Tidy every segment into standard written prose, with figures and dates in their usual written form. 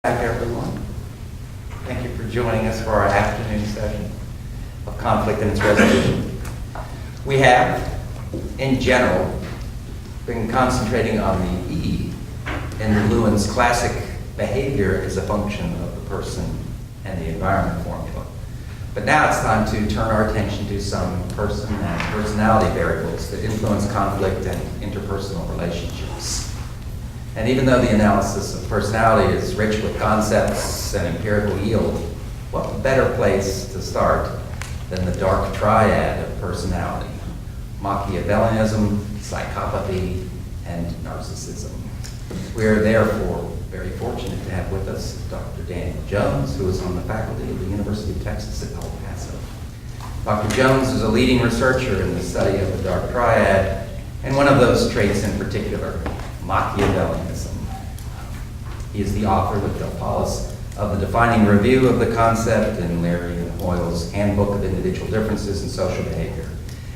Back, everyone. Thank you for joining us for our afternoon session of conflict and its resolution. We have, in general, been concentrating on the E in Lewin's classic behavior as a function of the person and the environment formula. But now it's time to turn our attention to some person and personality variables that influence conflict and interpersonal relationships. And even though the analysis of personality is rich with concepts and empirical yield, what better place to start than the dark triad of personality: Machiavellianism, psychopathy, and narcissism. We are therefore very fortunate to have with us Dr. Daniel Jones, who is on the faculty of the University of Texas at El Paso. Dr. Jones is a leading researcher in the study of the dark triad, and one of those traits in particular, Machiavellianism. He is the author with Del Paulus of the defining review of the concept in Larry and Hoyle's Handbook of Individual Differences in Social Behavior,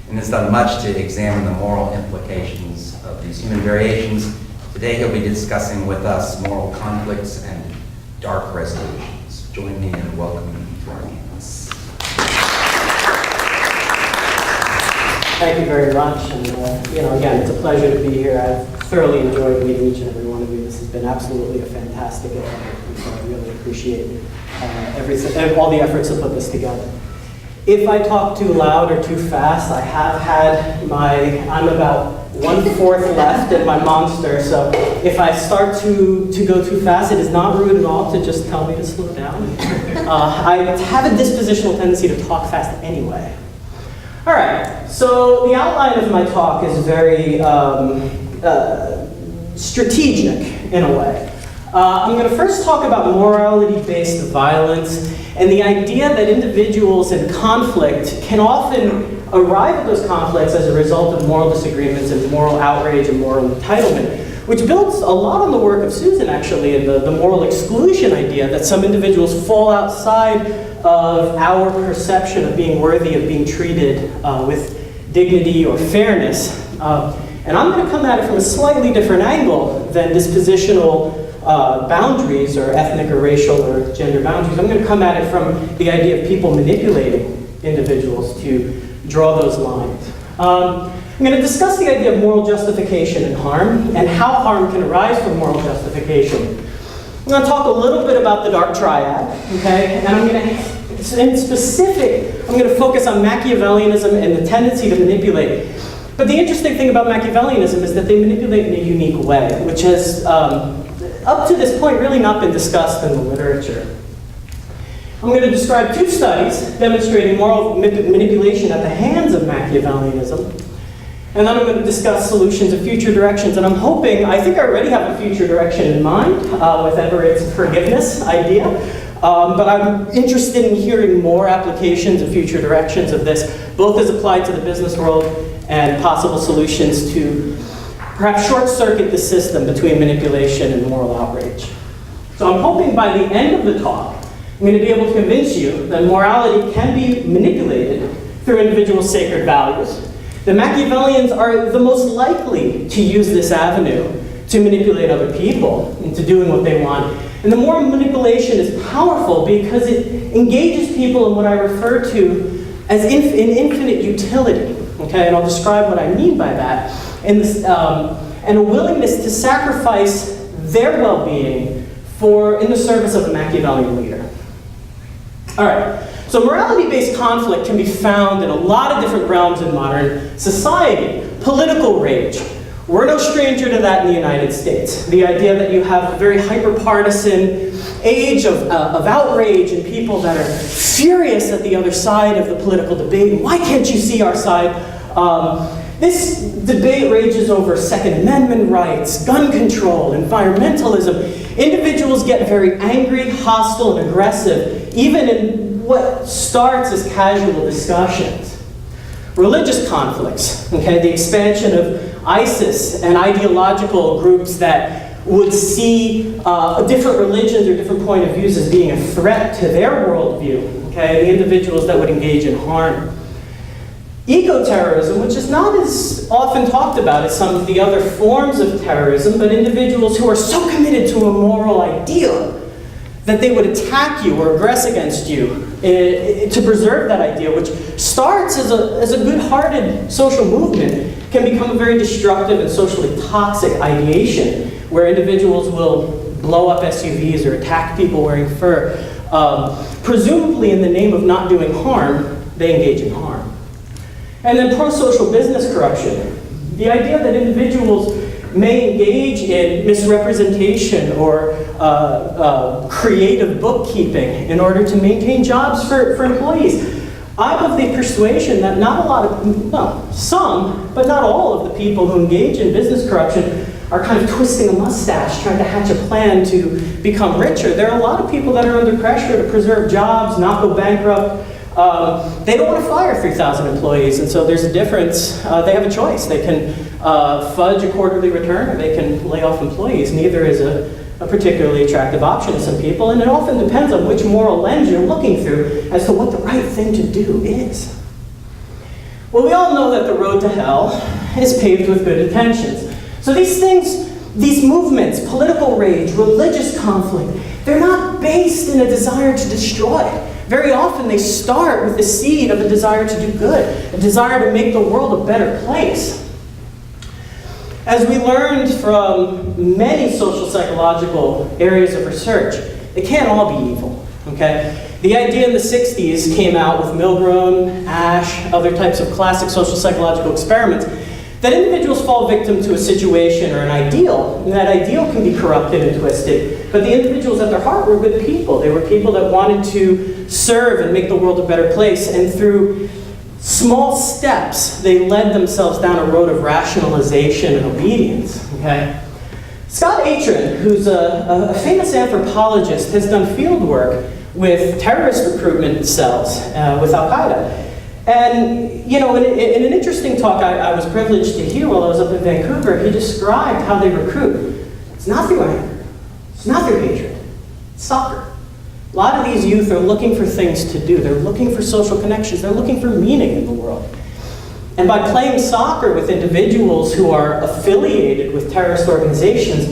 and has done much to examine the moral implications of these human variations. Today he'll be discussing with us moral conflicts and dark resolutions. Join me in welcoming him to our campus. Thank you very much, and again, it's a pleasure to be here. I've thoroughly enjoyed meeting each and every one of you. This has been absolutely a fantastic event, and so I really appreciate all the efforts to put this together. If I talk too loud or too fast, I have had I'm about 1/4 left in my monster, so if I start to go too fast, it is not rude at all to just tell me to slow down. I have a dispositional tendency to talk fast anyway. All right, so the outline of my talk is very strategic in a way. I'm going to first talk about morality-based violence and the idea that individuals in conflict can often arrive at those conflicts as a result of moral disagreements and moral outrage and moral entitlement, which builds a lot on the work of Susan, actually, and the moral exclusion idea that some individuals fall outside of our perception of being worthy of being treated with dignity or fairness. And I'm going to come at it from a slightly different angle than dispositional boundaries or ethnic or racial or gender boundaries. I'm going to come at it from the idea of people manipulating individuals to draw those lines. I'm going to discuss the idea of moral justification and harm, and how harm can arise from moral justification. I'm going to talk a little bit about the dark triad, okay? And in specific, I'm going to focus on Machiavellianism and the tendency to manipulate. But the interesting thing about Machiavellianism is that they manipulate in a unique way, which has, up to this point, really not been discussed in the literature. I'm going to describe 2 studies demonstrating moral manipulation at the hands of Machiavellianism. And then I'm going to discuss solutions and future directions. And I think I already have a future direction in mind with Everett's forgiveness idea. But I'm interested in hearing more applications and future directions of this, both as applied to the business world and possible solutions to perhaps short-circuit the system between manipulation and moral outrage. So I'm hoping by the end of the talk, I'm going to be able to convince you that morality can be manipulated through individuals' sacred values. The Machiavellians are the most likely to use this avenue to manipulate other people into doing what they want. And the moral manipulation is powerful because it engages people in what I refer to as infinite utility. Okay, and I'll describe what I mean by that. And a willingness to sacrifice their well-being in the service of a Machiavellian leader. All right, so morality-based conflict can be found in a lot of different realms in modern society. Political rage. We're no stranger to that in the United States. The idea that you have a very hyper-partisan age of outrage and people that are furious at the other side of the political debate. Why can't you see our side? This debate rages over Second Amendment rights, gun control, environmentalism. Individuals get very angry, hostile, and aggressive, even in what starts as casual discussions. Religious conflicts, okay, the expansion of ISIS and ideological groups that would see different religions or different point of views as being a threat to their worldview, okay, the individuals that would engage in harm. Eco-terrorism, which is not as often talked about as some of the other forms of terrorism, but individuals who are so committed to a moral ideal that they would attack you or aggress against you to preserve that idea, which starts as a good-hearted social movement, can become a very destructive and socially toxic ideation, where individuals will blow up SUVs or attack people wearing fur. Presumably in the name of not doing harm, they engage in harm. And then pro-social business corruption. The idea that individuals may engage in misrepresentation or creative bookkeeping in order to maintain jobs for employees. I'm of the persuasion that not a lot of, well, some, but not all of the people who engage in business corruption are kind of twisting a mustache, trying to hatch a plan to become richer. There are a lot of people that are under pressure to preserve jobs, not go bankrupt. They don't want to fire 3,000 employees, and so there's a difference. They have a choice. They can fudge a quarterly return, or they can lay off employees. Neither is a particularly attractive option to some people, and it often depends on which moral lens you're looking through as to what the right thing to do is. Well, we all know that the road to hell is paved with good intentions. So these things, these movements, political rage, religious conflict, they're not based in a desire to destroy. Very often they start with the seed of a desire to do good, a desire to make the world a better place. As we learned from many social psychological areas of research, it can't all be evil, okay? The idea in the 60s came out with Milgram, Ash, other types of classic social psychological experiments, that individuals fall victim to a situation or an ideal, and that ideal can be corrupted and twisted, but the individuals at their heart were good people. They were people that wanted to serve and make the world a better place, and through small steps, they led themselves down a road of rationalization and obedience, okay? Scott Atran, who's a famous anthropologist, has done field work with terrorist recruitment cells with Al-Qaeda. And, you know, in an interesting talk I was privileged to hear while I was up in Vancouver, he described how they recruit. It's not through anger. It's not through hatred. It's soccer. A lot of these youth are looking for things to do. They're looking for social connections. They're looking for meaning in the world. And by playing soccer with individuals who are affiliated with terrorist organizations,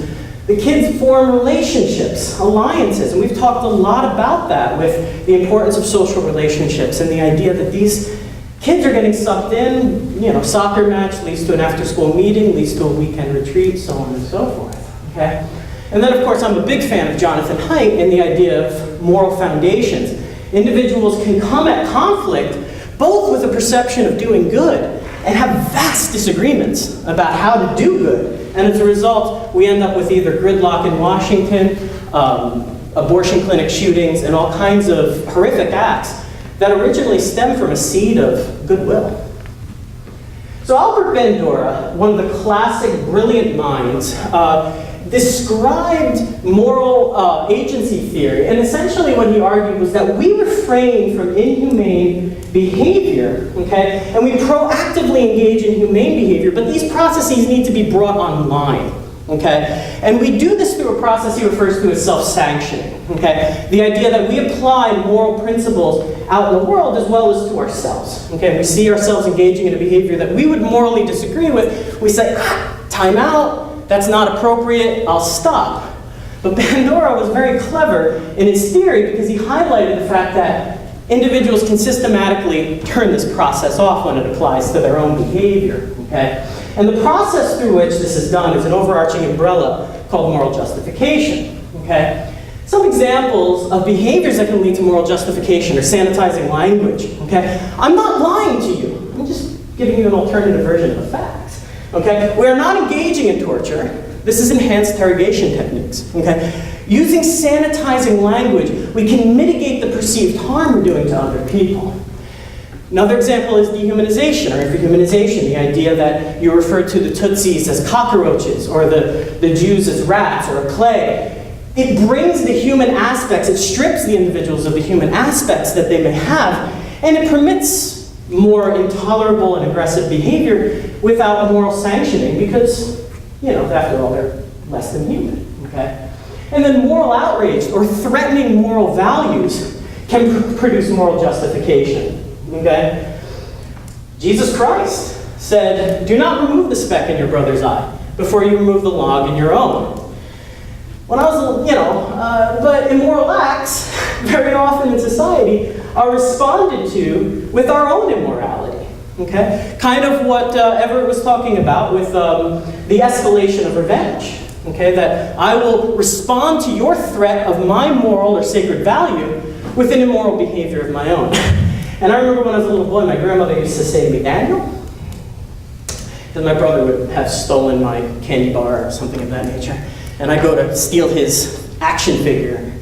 the kids form relationships, alliances, and we've talked a lot about that with the importance of social relationships and the idea that these kids are getting sucked in, you know, soccer match leads to an after-school meeting, leads to a weekend retreat, so on and so forth, okay? And then, of course, I'm a big fan of Jonathan Haidt and the idea of moral foundations. Individuals can come at conflict both with a perception of doing good and have vast disagreements about how to do good. And as a result, we end up with either gridlock in Washington, abortion clinic shootings, and all kinds of horrific acts that originally stem from a seed of goodwill. So Albert Bandura, one of the classic brilliant minds, described moral agency theory, and essentially what he argued was that we refrain from inhumane behavior, okay, and we proactively engage in humane behavior, but these processes need to be brought online, okay, and we do this through a process he refers to as self-sanctioning, okay, the idea that we apply moral principles out in the world as well as to ourselves, okay, we see ourselves engaging in a behavior that we would morally disagree with, we say, time out, that's not appropriate, I'll stop. But Bandura was very clever in his theory because he highlighted the fact that individuals can systematically turn this process off when it applies to their own behavior, okay? And the process through which this is done is an overarching umbrella called moral justification, okay? Some examples of behaviors that can lead to moral justification are sanitizing language, okay? I'm not lying to you, I'm just giving you an alternative version of the facts. Okay? We are not engaging in torture. This is enhanced interrogation techniques. Okay? Using sanitizing language, we can mitigate the perceived harm we're doing to other people. Another example is dehumanization or dehumanization, the idea that you refer to the Tutsis as cockroaches or the Jews as rats or clay. It brings the human aspects, it strips the individuals of the human aspects that they may have, and it permits more intolerable and aggressive behavior without moral sanctioning because, you know, after all, they're less than human, okay? And then moral outrage or threatening moral values can produce moral justification, okay? Jesus Christ said, do not remove the speck in your brother's eye before you remove the log in your own. when I was, but immoral acts, very often in society, are responded to with our own immorality, okay? Kind of what Everett was talking about with the escalation of revenge, okay? That I will respond to your threat of my moral or sacred value with an immoral behavior of my own. And I remember when I was a little boy, my grandmother used to say to me, Daniel, because my brother would have stolen my candy bar or something of that nature, and I go to steal his action figure.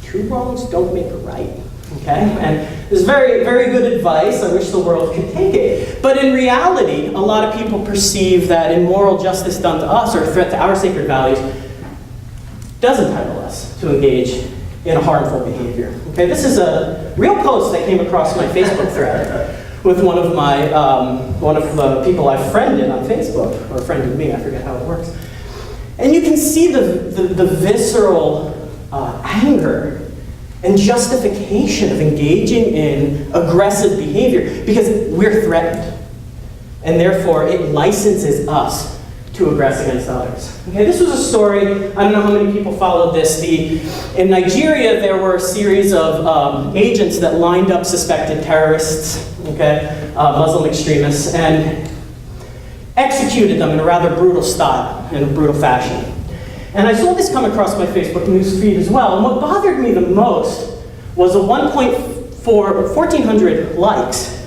2 wrongs don't make a right, okay? And it's very, very good advice. I wish the world could take it. But in reality, a lot of people perceive that immoral justice done to us or a threat to our sacred values does entitle us to engage in a harmful behavior. Okay, this is a real post that came across my Facebook thread with one of the people I've friended on Facebook, or friended me, I forget how it works. And you can see the visceral anger and justification of engaging in aggressive behavior because we're threatened. And therefore, it licenses us to aggress against others. Okay, this was a story, I don't know how many people followed this. In Nigeria, there were a series of agents that lined up suspected terrorists, okay, Muslim extremists, and executed them in a rather brutal style, in a brutal fashion. And I saw this come across my Facebook news feed as well, and what bothered me the most was 1,400 likes,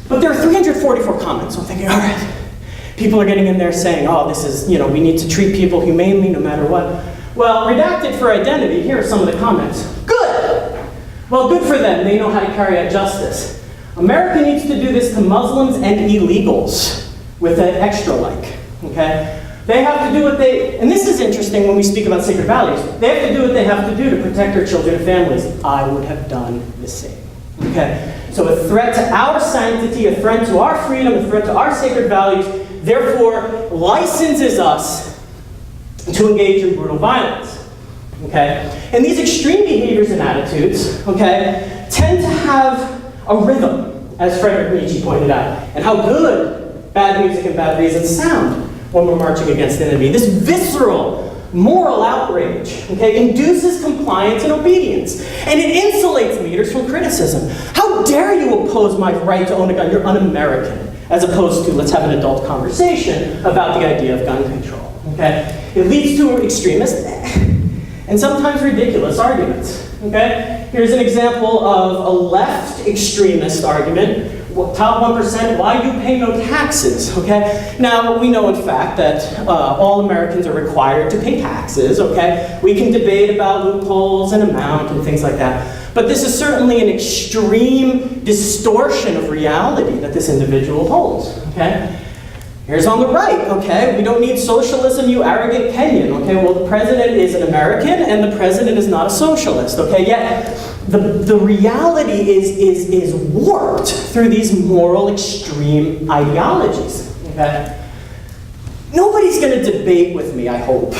but there were 344 comments. So I'm thinking, all right, people are getting in there saying, oh, this is, we need to treat people humanely no matter what. Well, redacted for identity, here are some of the comments. Good! Well, good for them, they know how to carry out justice. America needs to do this to Muslims and illegals, with an extra like, okay? They have to do what and this is interesting when we speak about sacred values, they have to do what they have to do to protect their children and families. I would have done the same, okay? So a threat to our sanctity, a threat to our freedom, a threat to our sacred values, therefore licenses us to engage in brutal violence, okay? And these extreme behaviors and attitudes, okay, tend to have a rhythm, as Friedrich Nietzsche pointed out, and how good bad music and bad reasons sound when we're marching against an enemy. This visceral moral outrage, okay, induces compliance and obedience, and it insulates leaders from criticism. How dare you oppose my right to own a gun? You're un-American. As opposed to, let's have an adult conversation about the idea of gun control, okay? It leads to extremist and sometimes ridiculous arguments, okay? Here's an example of a left extremist argument. Top 1%, why you pay no taxes, okay? Now, we know in fact that all Americans are required to pay taxes, okay? We can debate about loopholes and amount and things like that. But this is certainly an extreme distortion of reality that this individual holds, okay? Here's on the right, okay? We don't need socialism, you arrogant Kenyan, okay? Well, the president is an American and the president is not a socialist, okay? Yet, the reality is warped through these moral extreme ideologies, okay? Nobody's gonna debate with me, I hope,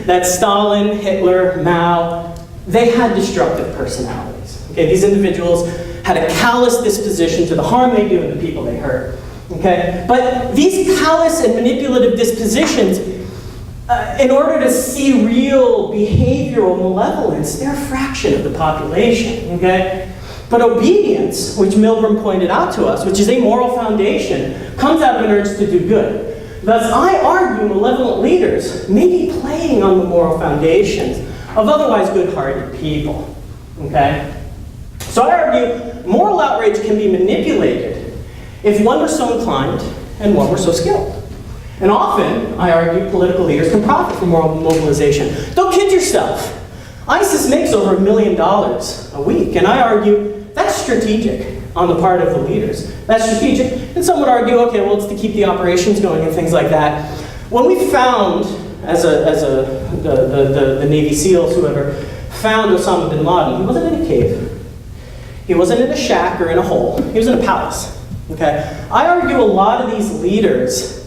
that Stalin, Hitler, Mao, they had destructive personalities. Okay, these individuals had a callous disposition to the harm they do and the people they hurt. Okay, but these callous and manipulative dispositions, in order to see real behavioral malevolence, they're a fraction of the population. Okay, but obedience, which Milgram pointed out to us, which is a moral foundation, comes out of an urge to do good. Thus, I argue malevolent leaders may be playing on the moral foundations of otherwise good-hearted people, okay? So I argue moral outrage can be manipulated if one were so inclined and one were so skilled. And often, I argue, political leaders can profit from moral mobilization. Don't kid yourself. ISIS makes over $1 million a week, and I argue that's strategic on the part of the leaders. That's strategic, and some would argue, okay, well, it's to keep the operations going and things like that. When we found, the Navy SEALs, whoever, found Osama bin Laden, he wasn't in a cave. He wasn't in a shack or in a hole. He was in a palace, okay? I argue a lot of these leaders,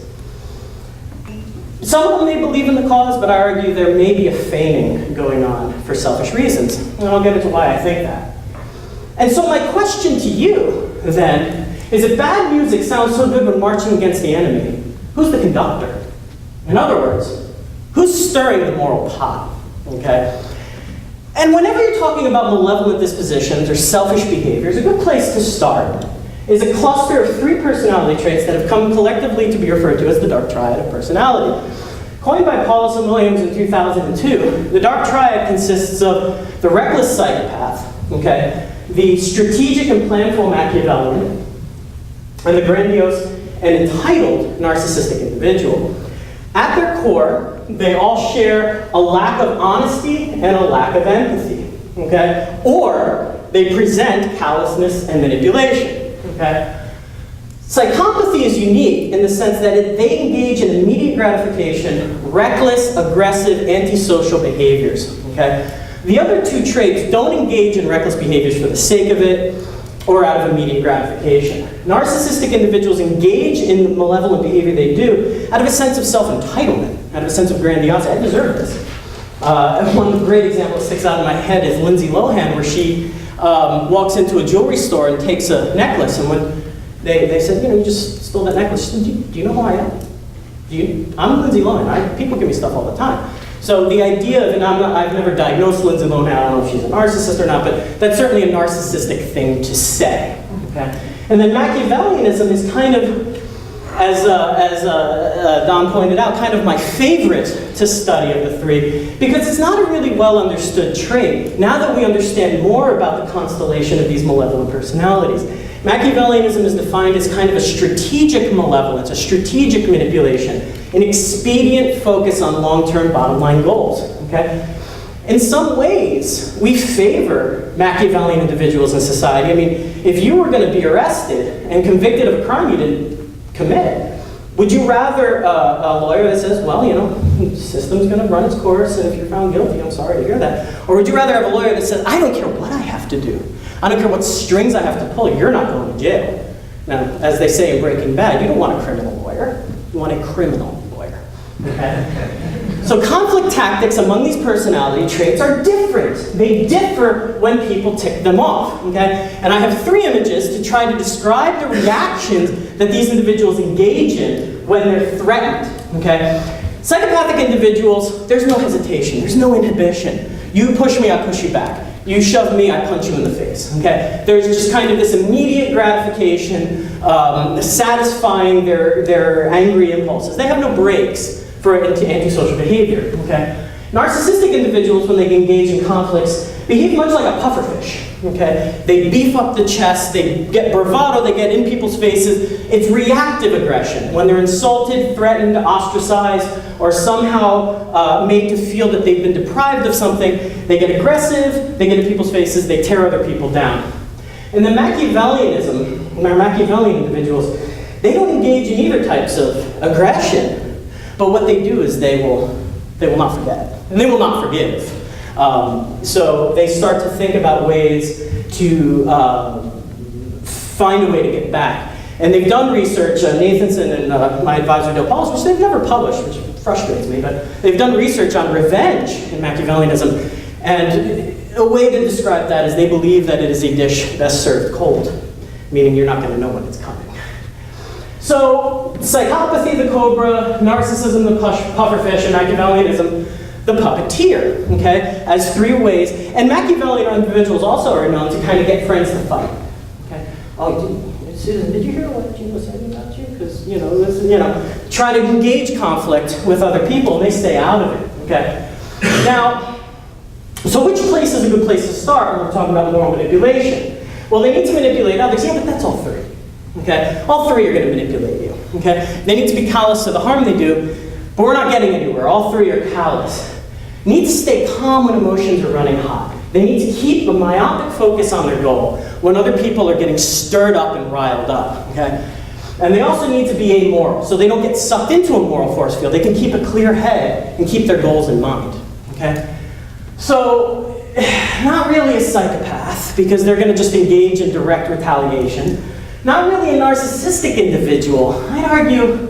some of them may believe in the cause, but I argue there may be a feigning going on for selfish reasons. And I'll get into why I think that. And so my question to you, then, is if bad music sounds so good when marching against the enemy, who's the conductor? In other words, who's stirring the moral pot? okay? And whenever you're talking about malevolent dispositions or selfish behaviors, a good place to start is a cluster of 3 personality traits that have come collectively to be referred to as the dark triad of personality. Coined by Paulus and Williams in 2002, the dark triad consists of the reckless psychopath, okay, the strategic and planful Machiavellian, and the grandiose and entitled narcissistic individual. At their core, they all share a lack of honesty and a lack of empathy, okay? Or they present callousness and manipulation, okay? Psychopathy is unique in the sense that they engage in immediate gratification, reckless, aggressive, antisocial behaviors, okay? The other 2 traits don't engage in reckless behaviors for the sake of it or out of immediate gratification. Narcissistic individuals engage in the malevolent behavior they do out of a sense of self-entitlement, out of a sense of grandiosity. I deserve this. And one great example that sticks out in my head is Lindsay Lohan, where she walks into a jewelry store and takes a necklace, and when they said, you just stole that necklace, she said, do you know who I am? I'm Lindsay Lohan. People give me stuff all the time. So the idea of, and I've never diagnosed Lindsay Lohan, I don't know if she's a narcissist or not, but that's certainly a narcissistic thing to say. Okay? And then Machiavellianism is kind of, as Don pointed out, kind of my favorite to study of the 3, because it's not a really well understood trait. Now that we understand more about the constellation of these malevolent personalities, Machiavellianism is defined as kind of a strategic malevolence, a strategic manipulation, an expedient focus on long-term bottom-line goals, okay? In some ways, we favor Machiavellian individuals in society. I mean, if you were going to be arrested and convicted of a crime you didn't commit, would you rather a lawyer that says, well, the system's going to run its course, and if you're found guilty, I'm sorry to hear that. Or would you rather have a lawyer that says, I don't care what I have to do. I don't care what strings I have to pull, you're not going to jail. Now, as they say in Breaking Bad, you don't want a criminal lawyer, you want a criminal lawyer, okay? So conflict tactics among these personality traits are different. They differ when people tick them off, okay? And I have 3 images to try to describe the reactions that these individuals engage in when they're threatened, okay? Psychopathic individuals, there's no hesitation, there's no inhibition. You push me, I push you back. You shove me, I punch you in the face, okay? There's just kind of this immediate gratification, satisfying their angry impulses. They have no brakes for antisocial behavior, okay? Narcissistic individuals, when they engage in conflicts, behave much like a pufferfish, okay? They beef up the chest, they get bravado, they get in people's faces. It's reactive aggression. When they're insulted, threatened, ostracized, or somehow made to feel that they've been deprived of something, they get aggressive, they get in people's faces, they tear other people down. And then Machiavellianism, or Machiavellian individuals, they don't engage in either types of aggression, but what they do is they will not forget, and they will not forgive. So they start to think about ways to find a way to get back. And they've done research, Nathanson and my advisor Del Paulos, which they've never published, which frustrates me, but they've done research on revenge in Machiavellianism. And a way to describe that is they believe that it is a dish best served cold, meaning you're not going to know when it's coming. So psychopathy, the cobra, narcissism, the pufferfish, and Machiavellianism, the puppeteer, okay, as 3 ways. And Machiavellian individuals also are known to kind of get friends to fight, okay? Oh, Susan, did you hear what Gino said about you? Because, try to engage conflict with other people, and they stay out of it, okay? Now, so which place is a good place to start when we're talking about moral manipulation? Well, they need to manipulate others. Yeah, but that's all 3, okay? All 3 are going to manipulate you, okay? They need to be callous to the harm they do, but we're not getting anywhere. All 3 are callous. Need to stay calm when emotions are running hot. They need to keep a myopic focus on their goal when other people are getting stirred up and riled up, okay? And they also need to be amoral, so they don't get sucked into a moral force field. They can keep a clear head and keep their goals in mind, okay? So, not really a psychopath, because they're going to just engage in direct retaliation. Not really a narcissistic individual. I'd argue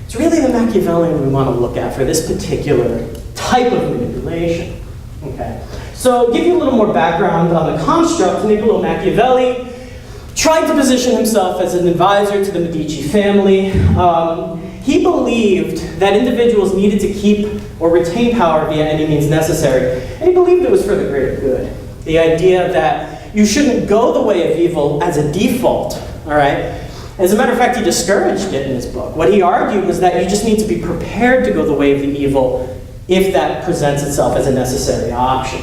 it's really the Machiavellian we want to look at for this particular type of manipulation, okay? So, give you a little more background on the construct. Niccolo Machiavelli tried to position himself as an advisor to the Medici family. he believed that individuals needed to keep or retain power via any means necessary. And he believed it was for the greater good. The idea that you shouldn't go the way of evil as a default, all right? As a matter of fact, he discouraged it in his book. What he argued was that you just need to be prepared to go the way of the evil if that presents itself as a necessary option,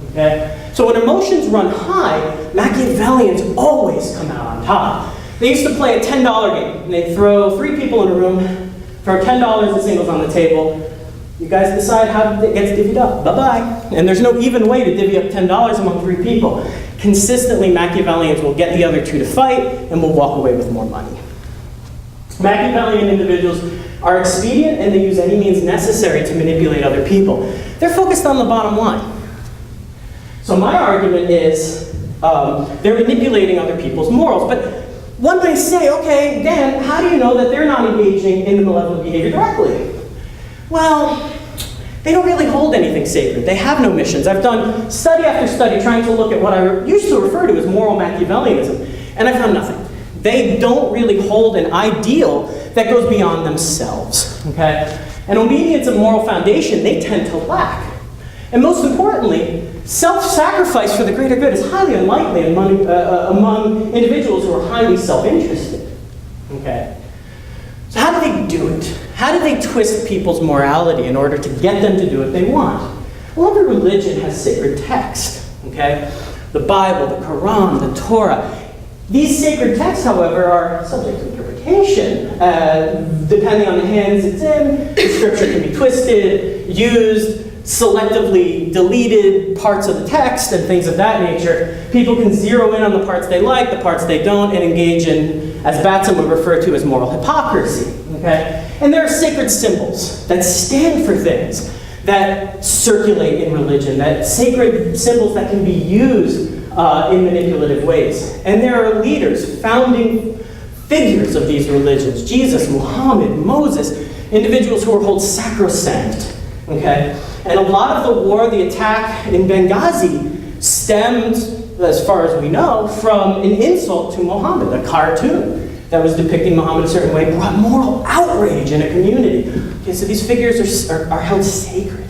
okay? So when emotions run high, Machiavellians always come out on top. They used to play a $10 game. And they'd throw 3 people in a room, throw $10 in singles on the table. You guys decide how it gets divvied up. Bye-bye. And there's no even way to divvy up $10 among 3 people. Consistently, Machiavellians will get the other 2 to fight and will walk away with more money. Machiavellian individuals are expedient and they use any means necessary to manipulate other people. They're focused on the bottom line. So my argument is they're manipulating other people's morals. But one may say, okay, Dan, how do you know that they're not engaging in the malevolent behavior directly? Well, they don't really hold anything sacred. They have no missions. I've done study after study trying to look at what I used to refer to as moral Machiavellianism, and I found nothing. They don't really hold an ideal that goes beyond themselves, okay? And obedience and moral foundation, they tend to lack. And most importantly, self-sacrifice for the greater good is highly unlikely among individuals who are highly self-interested, okay? So how do they do it? How do they twist people's morality in order to get them to do what they want? Well, every religion has sacred text, okay? The Bible, the Quran, the Torah. These sacred texts, however, are subject to interpretation. Depending on the hands it's in, the scripture can be twisted, used, selectively deleted parts of the text and things of that nature. People can zero in on the parts they like, the parts they don't, and engage in, as Batson would refer to as moral hypocrisy, okay? And there are sacred symbols that stand for things that circulate in religion, that sacred symbols that can be used in manipulative ways. And there are leaders, founding figures of these religions, Jesus, Muhammad, Moses, individuals who are held sacrosanct, okay? And a lot of the war, the attack in Benghazi, stemmed, as far as we know, from an insult to Muhammad, a cartoon that was depicting Muhammad a certain way, brought moral outrage in a community. Okay, so these figures are held sacred.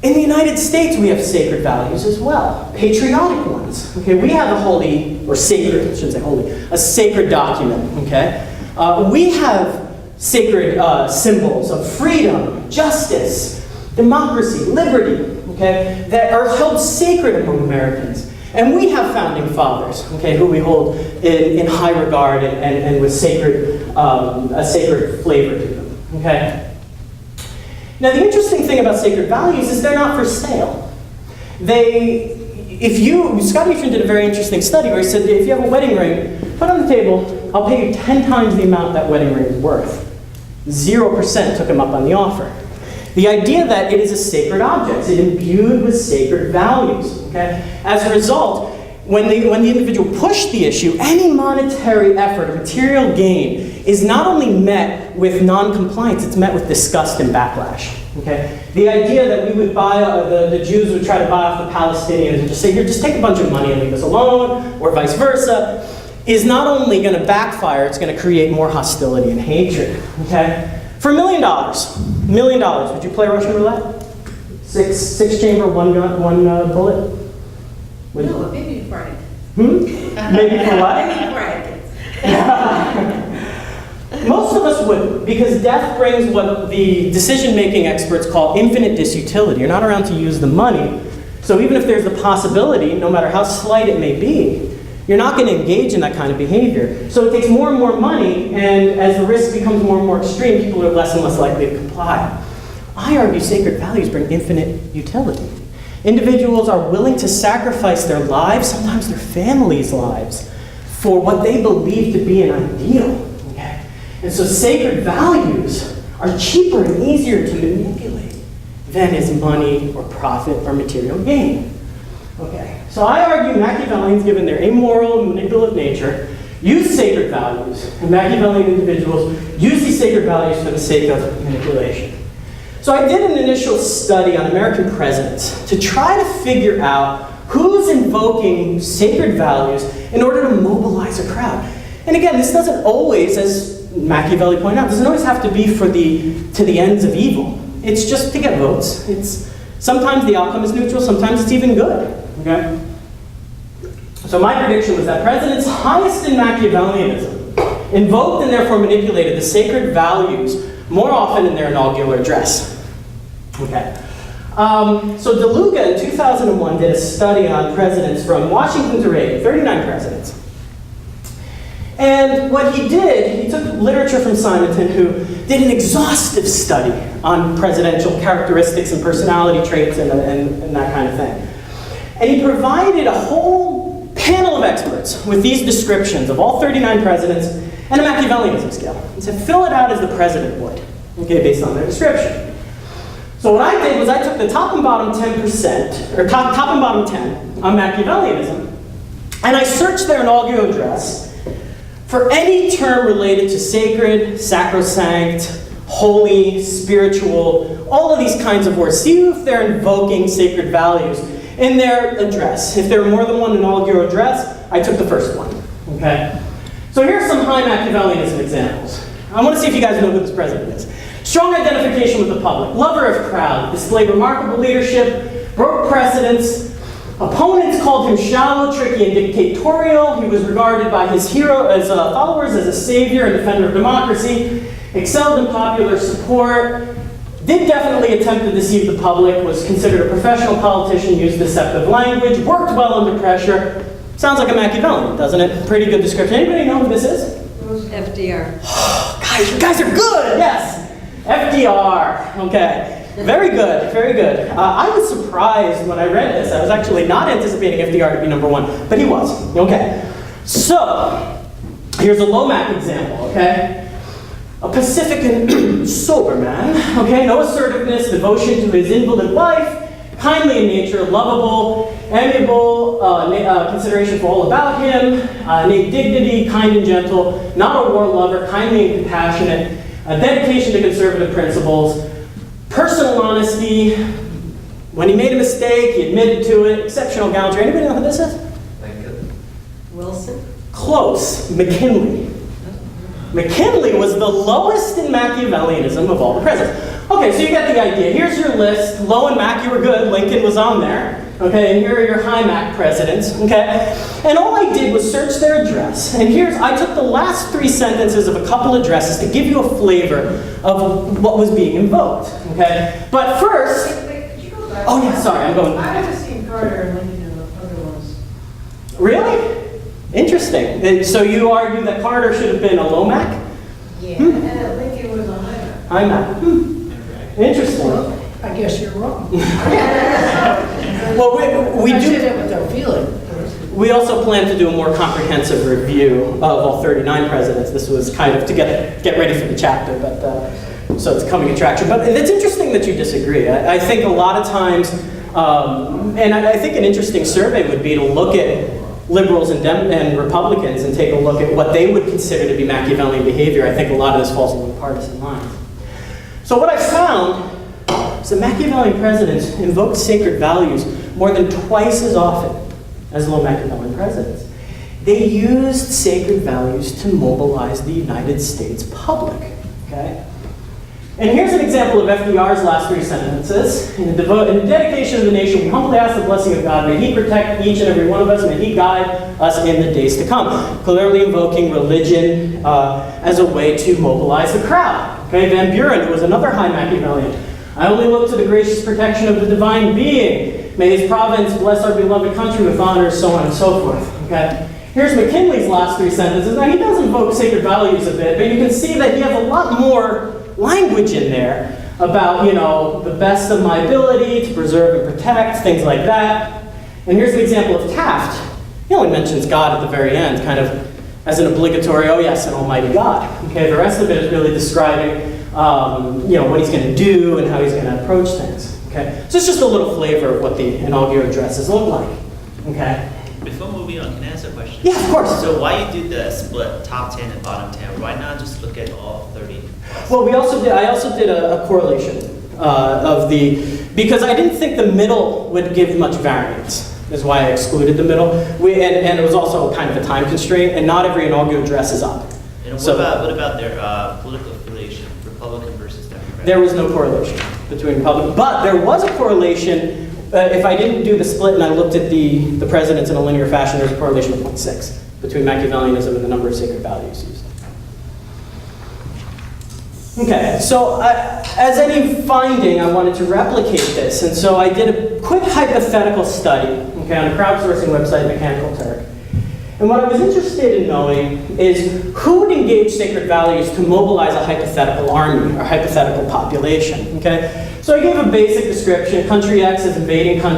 In the United States, we have sacred values as well, patriotic ones. Okay, we have a holy, or sacred, I shouldn't say holy, a sacred document, okay? We have sacred symbols of freedom, justice, democracy, liberty, okay, that are held sacred among Americans. And we have founding fathers, okay, who we hold in high regard and with sacred, a sacred flavor to them, okay? Now, the interesting thing about sacred values is they're not for sale. Scott Richmond did a very interesting study where he said, if you have a wedding ring, put it on the table, I'll pay you 10 times the amount that wedding ring is worth. 0% took him up on the offer. The idea that it is a sacred object, it's imbued with sacred values, okay? As a result, when the individual pushed the issue, any monetary effort or material gain is not only met with non-compliance, it's met with disgust and backlash, okay? The idea that we would buy, the Jews would try to buy off the Palestinians and just say, here, just take a bunch of money and leave us alone, or vice versa, is not only going to backfire, it's going to create more hostility and hatred, okay? For $1 million, would you play Russian roulette? Six chamber, one gun, one bullet? No, maybe for it. Maybe for what? Maybe for it. Most of us wouldn't, because death brings what the decision-making experts call infinite disutility. You're not around to use the money, so even if there's the possibility, no matter how slight it may be, you're not going to engage in that kind of behavior. So it takes more and more money, and as the risk becomes more and more extreme, people are less and less likely to comply. I argue sacred values bring infinite utility. Individuals are willing to sacrifice their lives, sometimes their families' lives, for what they believe to be an ideal. Okay? And so sacred values are cheaper and easier to manipulate than is money or profit or material gain. Okay, so I argue Machiavellians, given their amoral and manipulative nature, use sacred values, and Machiavellian individuals use these sacred values for the sake of manipulation. So I did an initial study on American presidents to try to figure out who's invoking sacred values in order to mobilize a crowd. And again, this doesn't always, as Machiavelli pointed out, doesn't always have to be to the ends of evil. It's just to get votes. Sometimes the outcome is neutral, sometimes it's even good, okay? So my prediction was that presidents highest in Machiavellianism invoked and therefore manipulated the sacred values more often in their inaugural address, okay? So DeLuca in 2001 did a study on presidents from Washington to Reagan, 39 presidents. And what he did, he took literature from Simonton, who did an exhaustive study on presidential characteristics and personality traits and that kind of thing. And he provided a whole panel of experts with these descriptions of all 39 presidents and a Machiavellianism scale. And said, fill it out as the president would, okay, based on their description. So what I did was I took the top and bottom 10%, or top and bottom 10 on Machiavellianism, and I searched their inaugural address for any term related to sacred, sacrosanct, holy, spiritual, all of these kinds of words. See if they're invoking sacred values in their address. If there are more than one inaugural address, I took the first one, okay? So here are some high Machiavellianism examples. I want to see if you guys know who this president is. Strong identification with the public, lover of crowd, displayed remarkable leadership, broke precedents. Opponents called him shallow, tricky, and dictatorial. He was regarded by his followers as a savior and defender of democracy, excelled in popular support, did definitely attempt to deceive the public, was considered a professional politician, used deceptive language, worked well under pressure. Sounds like a Machiavellian, doesn't it? Pretty good description. Anybody know who this is? FDR. Guys, you guys are good, yes. FDR, okay. Very good, very good. I was surprised when I read this. I was actually not anticipating FDR to be number one, but he was, okay. So, here's a low-Mac example, okay. A Pacific and sober man, okay, no assertiveness, devotion to his invalid wife, kindly in nature, lovable, amiable, consideration for all about him, innate dignity, kind and gentle, not a war lover, kindly and compassionate, dedication to conservative principles, personal honesty. When he made a mistake, he admitted to it, exceptional gallantry. Anybody know who this is? Wilson? Close, McKinley. McKinley was the lowest in Machiavellianism of all the presidents. Okay, so you get the idea. Here's your list. Low in Mac, you were good. Lincoln was on there. Okay, and here are your high Mac presidents. Okay, and all I did was search their address. And I took the last 3 sentences of a couple addresses to give you a flavor of what was being invoked. Okay, but first. Wait, could you go back? Oh yeah, sorry, I'm going. I haven't seen Carter and Lincoln in the other ones. Really? Interesting. So you argue that Carter should have been a low Mac? Yeah, and that Lincoln was a high Mac. High Mac. Interesting. Well, I guess you're wrong. Well, we I do. said that without feeling. We also plan to do a more comprehensive review of all 39 presidents. This was kind of to get ready for the chapter, but so it's coming attraction. But it's interesting that you disagree. I think a lot of times, and I think an interesting survey would be to look at liberals and Republicans and take a look at what they would consider to be Machiavellian behavior. I think a lot of this falls along partisan lines. So what I found is that Machiavellian presidents invoked sacred values more than twice as often as low Machiavellian presidents. They used sacred values to mobilize the United States public, okay? And here's an example of FDR's last 3 sentences. In the dedication of the nation, we humbly ask the blessing of God. May He protect each and every one of us. May He guide us in the days to come. Clearly invoking religion as a way to mobilize the crowd. Okay, Van Buren, who was another high Machiavellian. I only look to the gracious protection of the divine being. May His providence bless our beloved country with honor, so on and so forth. Okay. Here's McKinley's last 3 sentences. Now, he does invoke sacred values a bit, but you can see that he has a lot more language in there about, the best of my ability to preserve and protect, things like that. And here's an example of Taft. He only mentions God at the very end, kind of as an obligatory, oh yes, an almighty God. Okay, the rest of it is really describing, what he's going to do and how he's going to approach things. Okay, so it's just a little flavor of what the inaugural addresses look like. Okay. Before moving on, can I ask a question? Yeah, of course. So why you do the split top 10 and bottom 10? Why not just look at all 30? Well, I also did a correlation because I didn't think the middle would give much variance. Is why I excluded the middle. And it was also kind of a time constraint, and not every inaugural address is up. And So- what about their political affiliation, Republican versus Democrat? There was no correlation between Republican, but there was a correlation. If I didn't do the split and I looked at the presidents in a linear fashion, there's a correlation of 0.6 between Machiavellianism and the number of sacred values used. Okay, so as any finding, I wanted to replicate this, and so I did a quick hypothetical study, okay, on a crowdsourcing website, Mechanical Turk. And what I was interested in knowing is who would engage sacred values to mobilize a hypothetical army or hypothetical population, okay? So I gave a basic description. Country X is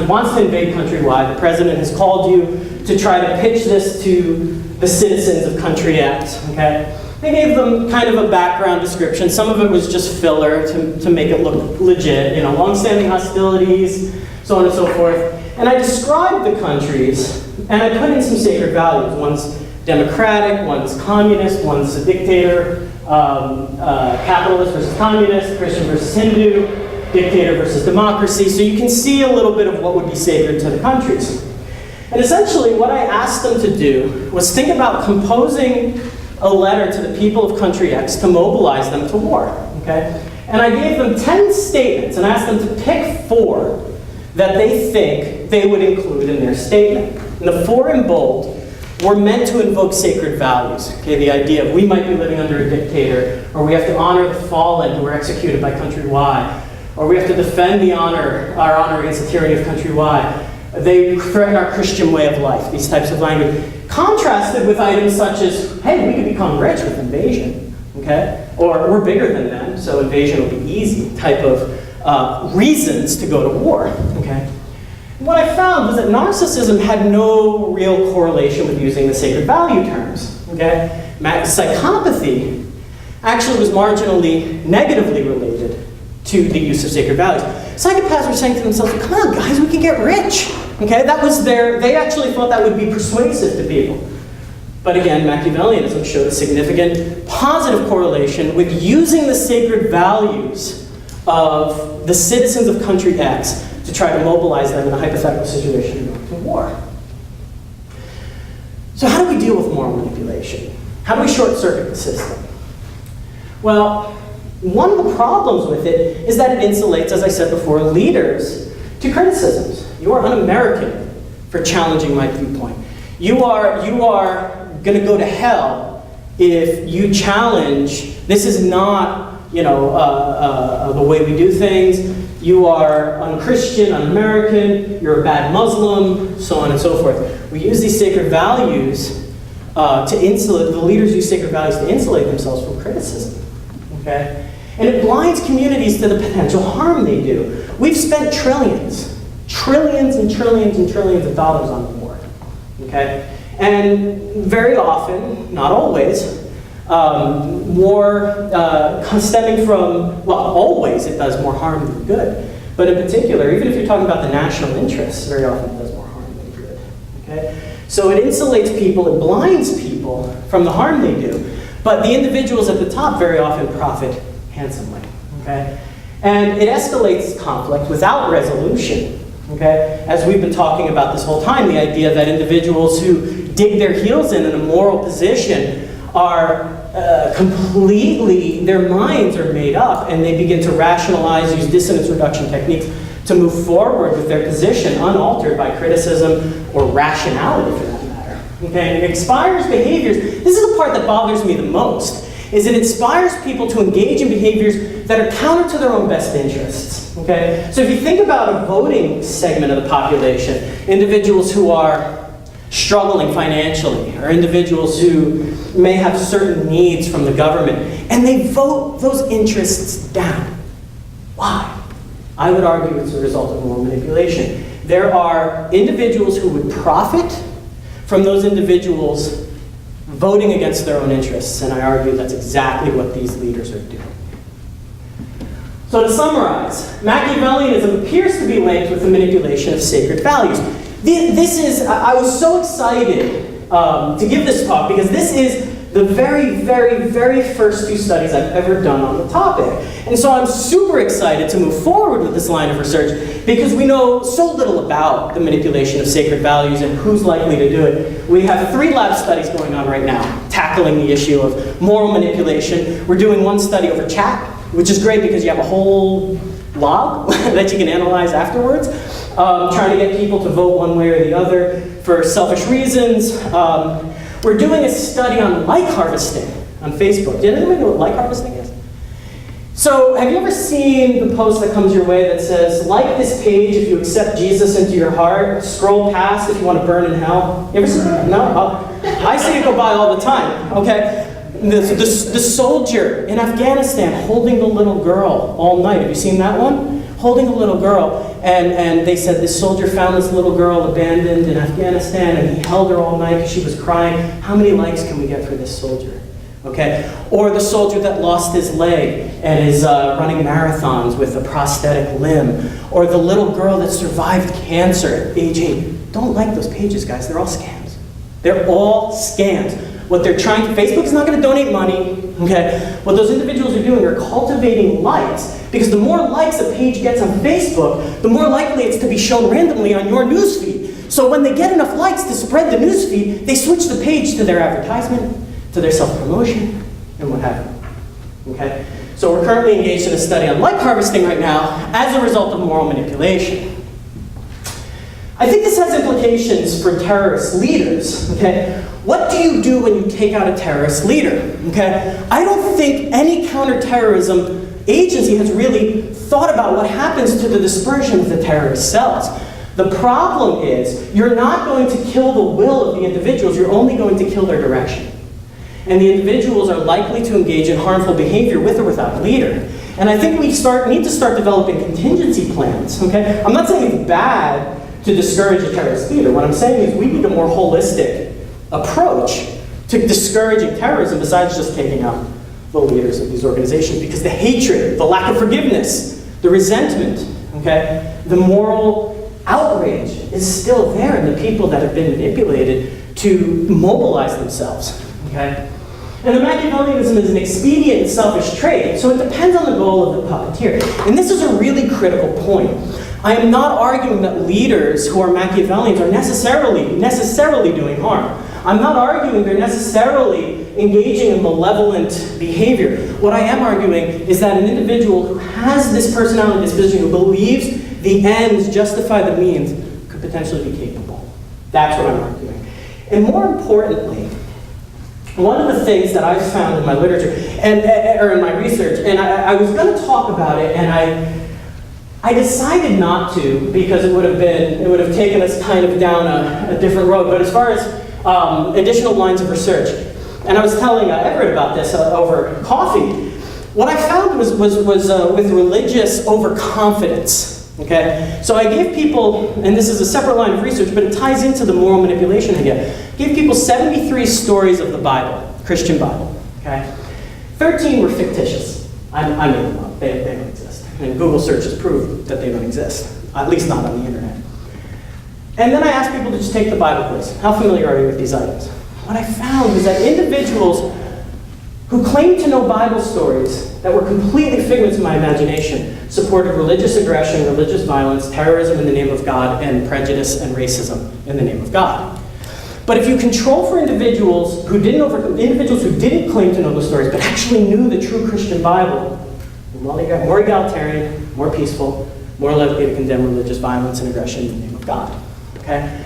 wants to invade country Y. The president has called you to try to pitch this to the citizens of country X, okay? I gave them kind of a background description. Some of it was just filler to make it look legit, you know, long-standing hostilities, so on and so forth. And I described the countries, and I put in some sacred values. One's democratic, one's communist, one's a dictator, capitalist versus communist, Christian versus Hindu, dictator versus democracy. So you can see a little bit of what would be sacred to the countries. And essentially what I asked them to do was think about composing a letter to the people of country X to mobilize them to war, okay? And I gave them 10 statements and asked them to pick 4 that they think they would include in their statement. And the 4 in bold were meant to invoke sacred values, okay? The idea of we might be living under a dictator, or we have to honor the fallen who were executed by country Y, or we have to defend our honor against the tyranny of country Y. They threaten our Christian way of life, these types of language. Contrasted with items such as, hey, we could become rich with invasion, okay? Or we're bigger than them, so invasion will be easy, type of reasons to go to war, okay? What I found was that narcissism had no real correlation with using the sacred value terms, okay? Psychopathy actually was marginally negatively related to the use of sacred values. Psychopaths were saying to themselves, come on guys, we can get rich. Okay, that was they actually thought that would be persuasive to people. But again, Machiavellianism showed a significant positive correlation with using the sacred values of the citizens of country X to try to mobilize them in a hypothetical situation to war. So how do we deal with moral manipulation? How do we short circuit the system? Well, one of the problems with it is that it insulates, as I said before, leaders to criticisms. You are un-American for challenging my viewpoint. You are going to go to hell if you challenge, this is not, you know, the way we do things. You are un-Christian, un-American, you're a bad Muslim, so on and so forth. We use these sacred values to insulate, the leaders use sacred values to insulate themselves from criticism, okay? And it blinds communities to the potential harm they do. We've spent trillions and trillions and trillions of dollars on war, okay? And very often, not always, war stemming from, well, always it does more harm than good. But in particular, even if you're talking about the national interests, very often it does more harm than good, okay? So it insulates people, it blinds people from the harm they do. But the individuals at the top very often profit handsomely, okay? And it escalates conflict without resolution, okay? As we've been talking about this whole time, the idea that individuals who dig their heels in a moral position are completely, their minds are made up and they begin to rationalize, use dissonance reduction techniques to move forward with their position unaltered by criticism or rationality for that matter, okay? And it inspires behaviors. This is the part that bothers me the most, is it inspires people to engage in behaviors that are counter to their own best interests, okay? So if you think about a voting segment of the population, individuals who are struggling financially, or individuals who may have certain needs from the government, and they vote those interests down. Why? I would argue it's a result of moral manipulation. There are individuals who would profit from those individuals voting against their own interests, and I argue that's exactly what these leaders are doing. So to summarize, Machiavellianism appears to be linked with the manipulation of sacred values. This is, I was so excited to give this talk because this is the very, very, very first 2 studies I've ever done on the topic. And so I'm super excited to move forward with this line of research because we know so little about the manipulation of sacred values and who's likely to do it. We have 3 lab studies going on right now. tackling the issue of moral manipulation. We're doing one study over chat, which is great because you have a whole log that you can analyze afterwards, trying to get people to vote one way or the other for selfish reasons. We're doing a study on like harvesting on Facebook. Did anybody know what like harvesting is? So, have you ever seen the post that comes your way that says, like this page if you accept Jesus into your heart, scroll past if you want to burn in hell? You ever seen that? No? I see it go by all the time, okay? The soldier in Afghanistan holding the little girl all night. Have you seen that one? Holding a little girl. And they said this soldier found this little girl abandoned in Afghanistan and he held her all night because she was crying. How many likes can we get for this soldier? Okay? Or the soldier that lost his leg and is running marathons with a prosthetic limb. Or the little girl that survived cancer at age 8. Don't like those pages, guys. They're all scams. They're all scams. What they're trying to, Facebook is not going to donate money, okay? What those individuals are doing are cultivating likes, because the more likes a page gets on Facebook, the more likely it's to be shown randomly on your newsfeed. So when they get enough likes to spread the newsfeed, they switch the page to their advertisement, to their self-promotion, and what have you, okay? So we're currently engaged in a study on like harvesting right now as a result of moral manipulation. I think this has implications for terrorist leaders, okay? What do you do when you take out a terrorist leader, okay? I don't think any counterterrorism agency has really thought about what happens to the dispersion of the terrorist cells. The problem is, you're not going to kill the will of the individuals, you're only going to kill their direction. And the individuals are likely to engage in harmful behavior with or without a leader. And I think we need to start developing contingency plans, okay? I'm not saying it's bad to discourage a terrorist leader. What I'm saying is we need a more holistic approach to discouraging terrorism besides just taking out the leaders of these organizations, because the hatred, the lack of forgiveness, the resentment, okay, the moral outrage is still there in the people that have been manipulated to mobilize themselves, okay? And the Machiavellianism is an expedient and selfish trait, so it depends on the goal of the puppeteer. And this is a really critical point. I am not arguing that leaders who are Machiavellians are necessarily doing harm. I'm not arguing they're necessarily engaging in malevolent behavior. What I am arguing is that an individual who has this personality disposition, who believes the ends justify the means, could potentially be capable. That's what I'm arguing. And more importantly, one of the things that I've found in my literature, or in my research, and I was going to talk about it, and I decided not to because it would have taken us kind of down a different road. But as far as additional lines of research, and I was telling Everett about this over coffee, what I found was with religious overconfidence. Okay, so I gave people, and this is a separate line of research, but it ties into the moral manipulation idea. Gave people 73 stories of the Bible, Christian Bible. Okay, 13 were fictitious. I made them up. They don't exist. And Google searches prove that they don't exist, at least not on the internet. And then I asked people to just take the Bible quiz. How familiar are you with these items? What I found was that individuals who claimed to know Bible stories that were completely figments of my imagination supported religious aggression, religious violence, terrorism in the name of God, and prejudice and racism in the name of God. But if you control for individuals who didn't claim to know the stories, but actually knew the true Christian Bible, well, they got more egalitarian, more peaceful, more likely to condemn religious violence and aggression in the name of God. Okay?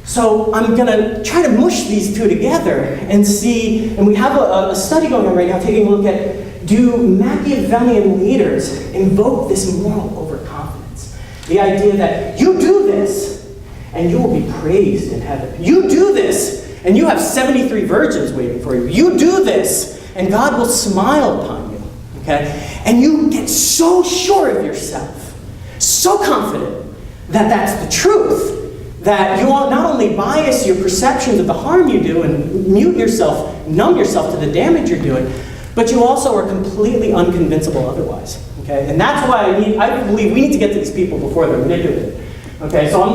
So I'm going to try to mush these two together and see, and we have a study going on right now taking a look at, do Machiavellian leaders invoke this moral overconfidence? The idea that you do this and you will be praised in heaven. You do this and you have 73 virgins waiting for you. You do this and God will smile upon you. Okay? And you get so sure of yourself, so confident that that's the truth, that you not only bias your perceptions of the harm you do and numb yourself to the damage you're doing, but you also are completely unconvincible otherwise. Okay? And that's why I believe we need to get to these people before they're manipulated. Okay, so I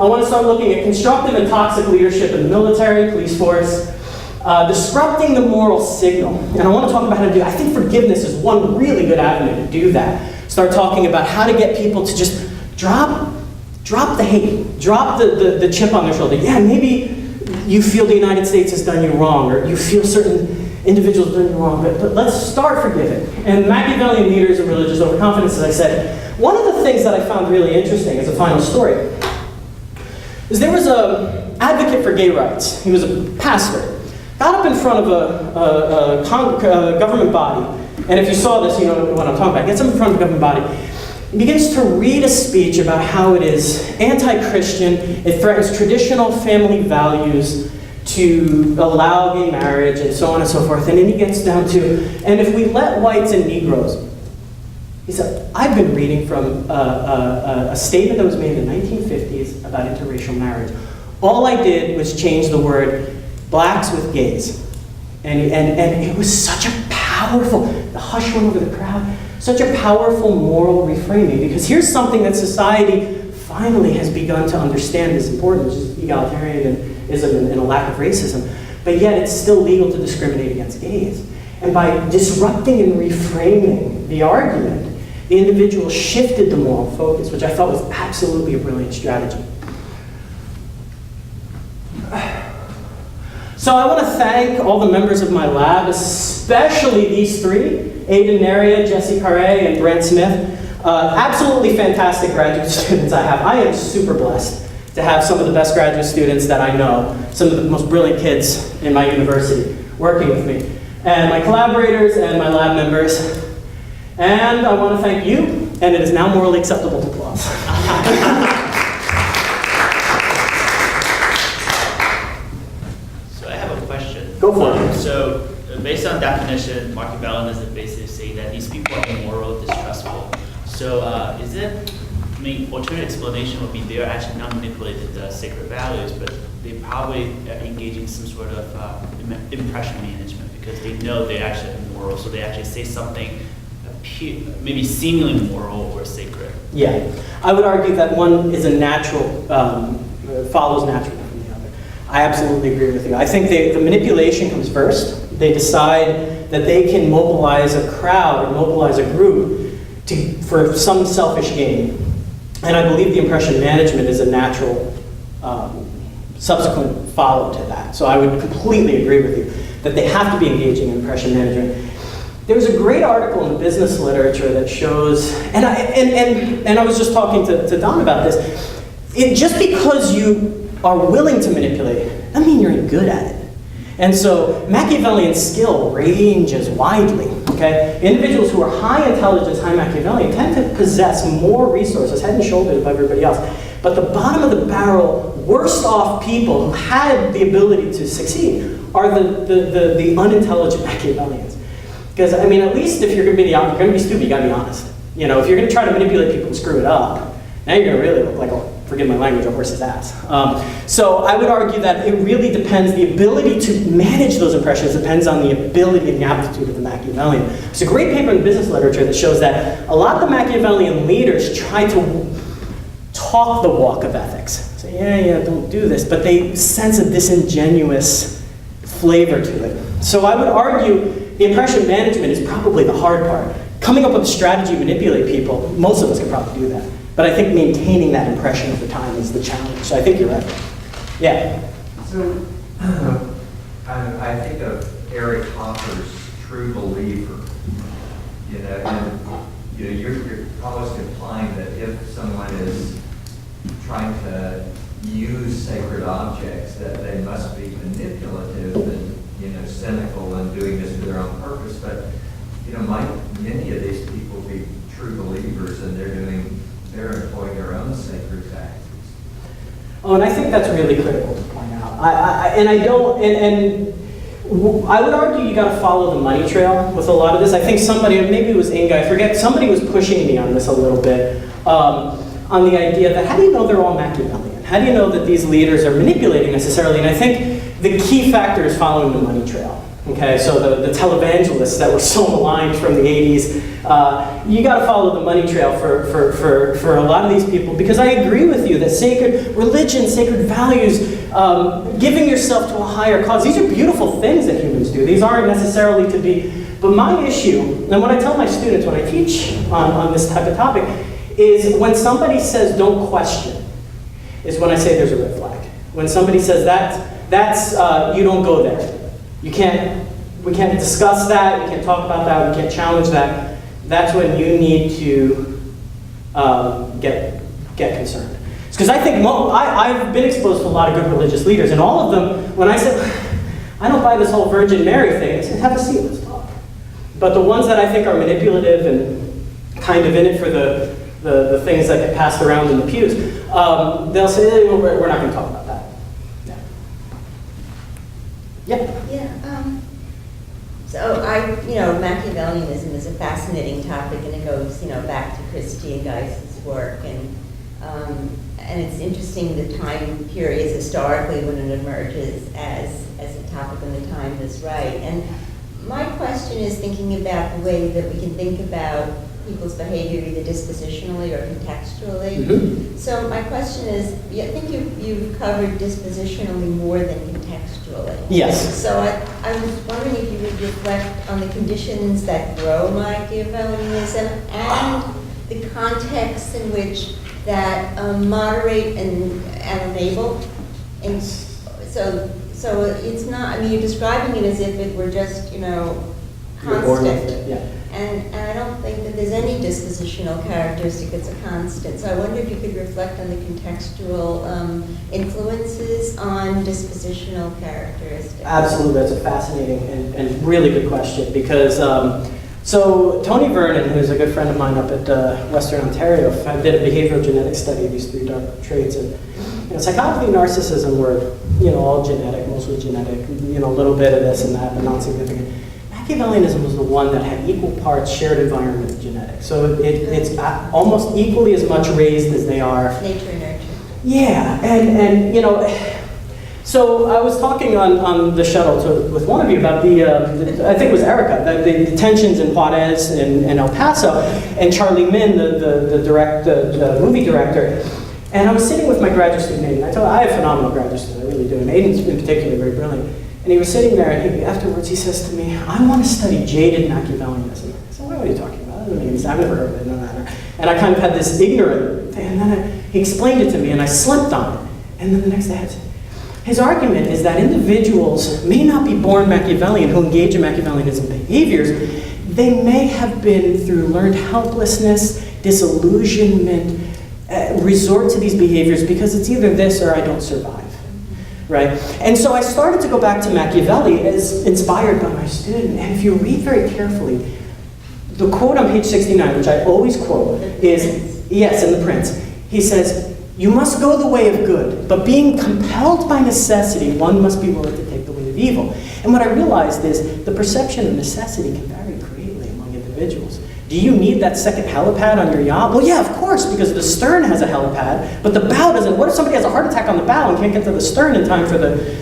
want to start looking at constructive and toxic leadership in the military, police force, disrupting the moral signal. And I want to talk about how to do it. I think forgiveness is one really good avenue to do that. Start talking about how to get people to just drop the hate, drop the chip on their shoulder. Yeah, maybe you feel the United States has done you wrong, or you feel certain individuals have done you wrong, but let's start forgiving. And Machiavellian leaders of religious overconfidence, as I said, one of the things that I found really interesting as a final story is there was an advocate for gay rights. He was a pastor. Got up in front of a government body, and if you saw this, you know what I'm talking about. Gets up in front of a government body. He begins to read a speech about how it is anti-Christian, it threatens traditional family values to allow gay marriage, and so on and so forth. And then he gets down to, and if we let whites and Negroes, he said, I've been reading from a statement that was made in the 1950s about interracial marriage. All I did was change the word blacks with gays. And it was such a powerful, the hush went over the crowd, such a powerful moral reframing, because here's something that society finally has begun to understand is important, which is egalitarianism and a lack of racism, but yet it's still legal to discriminate against gays. And by disrupting and reframing the argument, the individual shifted the moral focus, which I thought was absolutely a brilliant strategy. So I want to thank all the members of my lab, especially these three, Aidan Naria, Jesse Carre, and Brent Smith. Absolutely fantastic graduate students I have. I am super blessed to have some of the best graduate students that I know, some of the most brilliant kids in my university working with me, and my collaborators and my lab members. And I want to thank you, and it is now morally acceptable to applause. Go for it. So, based on definition, Machiavellianism basically saying that these people are immoral, distrustful. So, is it, I mean, alternate explanation would be they're actually not manipulating the sacred values, but they probably are engaging some sort of impression management because they know they're actually immoral, so they actually say something maybe seemingly moral or sacred. Yeah, I would argue that one is a natural, follows naturally. I absolutely agree with you. I think the manipulation comes first. They decide that they can mobilize a crowd or mobilize a group for some selfish gain. And I believe the impression management is a natural subsequent follow to that. So I would completely agree with you that they have to be engaging in impression management. There's a great article in the business literature that shows, and I was just talking to Don about this, just because you are willing to manipulate, doesn't mean you're good at it. And so Machiavellian skill ranges widely, okay? Individuals who are high intelligence, high Machiavellian, tend to possess more resources, head and shoulders above everybody else. But the bottom of the barrel, worst off people who had the ability to succeed are the unintelligent Machiavellians. Because, I mean, at least if you're gonna be stupid, you gotta be honest. You know, if you're gonna try to manipulate people and screw it up, now you're gonna really look like forgive my language, a horse's ass. So I would argue that it really depends, the ability to manage those impressions depends on the ability and the aptitude of the Machiavellian. There's a great paper in the business literature that shows that a lot of the Machiavellian leaders try to talk the walk of ethics. Say, yeah, don't do this, but they sense a disingenuous flavor to it. So I would argue the impression management is probably the hard part. Coming up with a strategy to manipulate people, most of us can probably do that. But I think maintaining that impression over time is the challenge. So I think you're right. Yeah. So I think of Eric Hoffer's True Believer. You know, and you're almost implying that if someone is trying to use sacred objects, that they must be manipulative and cynical and doing this for their own purpose. But might many of these people be true believers and they're employing their own sacred tactics? Oh, and I think that's really critical to point out. I would argue you got to follow the money trail with a lot of this. I think somebody, maybe it was Inga, I forget, somebody was pushing me on this a little bit, on the idea that how do you know they're all Machiavellian? How do you know that these leaders are manipulating necessarily? And I think the key factor is following the money trail. Okay, so the televangelists that were so maligned from the 80s, you got to follow the money trail for a lot of these people, because I agree with you that sacred religion, sacred values, giving yourself to a higher cause, these are beautiful things that humans do. These aren't necessarily to be, but my issue, and what I tell my students when I teach on this type of topic, is when somebody says don't question, is when I say there's a red flag. When somebody says that's, you don't go there. We can't discuss that, we can't talk about that, we can't challenge that. That's when you need to get concerned. Because I think, I've been exposed to a lot of good religious leaders, and all of them, when I said, I don't buy this whole Virgin Mary thing, they said, have a seat, let's talk. But the ones that I think are manipulative and kind of in it for the things that get passed around in the pews, they'll say, hey, we're not going to talk about that. Yeah. So Machiavellianism is a fascinating topic, and it goes, back to Christie and Geis's work, and it's interesting the time periods historically when it emerges as a topic when the time is right. And my question is thinking about the way that we can think about people's behavior either dispositionally or contextually. Mm-hmm. So my question is, I think you've covered dispositionally more than contextually. Yes. So I was wondering if you would reflect on the conditions that grow Machiavellianism and the context in which that moderate and enable. And so it's not, you're describing it as if it were just, You're born with constant. it, yeah. And I don't think that there's any dispositional characteristic that's a constant. So I wonder if you could reflect on the contextual influences on dispositional characteristics. Absolutely, that's a fascinating and really good question, because so Tony Vernon, who's a good friend of mine up at Western Ontario, did a behavioral genetics study of these 3 dark traits, and psychopathy and narcissism were all genetic, mostly genetic, a little bit of this and that, but not significant. Machiavellianism was the one that had equal parts shared environment and genetics, so it's almost equally as much raised as they are Nature and nurture. Yeah, and so I was talking on the shuttle with one of you about I think it was Erica, the tensions in Juarez and El Paso, and Charlie Min, the movie director. And I was sitting with my graduate student, Aiden. I have phenomenal graduate students, I really do, and Aiden's in particular very brilliant. And he was sitting there, and afterwards he says to me, I want to study jaded Machiavellianism. I said, what are you talking about? I've never heard of it. No. And I kind of had this ignorant thing, and then he explained it to me, and I slipped on it. And then the next day I said, his argument is that individuals may not be born Machiavellian who engage in Machiavellianism behaviors. They may have been, through learned helplessness, disillusionment, resort to these behaviors because it's either this or I don't survive. Right? And so I started to go back to Machiavelli as inspired by my student. And if you read very carefully, the quote on page 69, which I always quote, is, yes, in The Prince, he says, you must go the way of good, but being compelled by necessity, one must be willing to take the way of evil. And what I realized is the perception of necessity can vary greatly among individuals. Do you need that second helipad on your yacht? Well, yeah, of course, because the stern has a helipad, but the bow doesn't. What if somebody has a heart attack on the bow and can't get to the stern in time for the...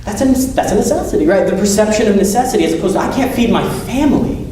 That's a necessity, right? The perception of necessity, as opposed to, I can't feed my family.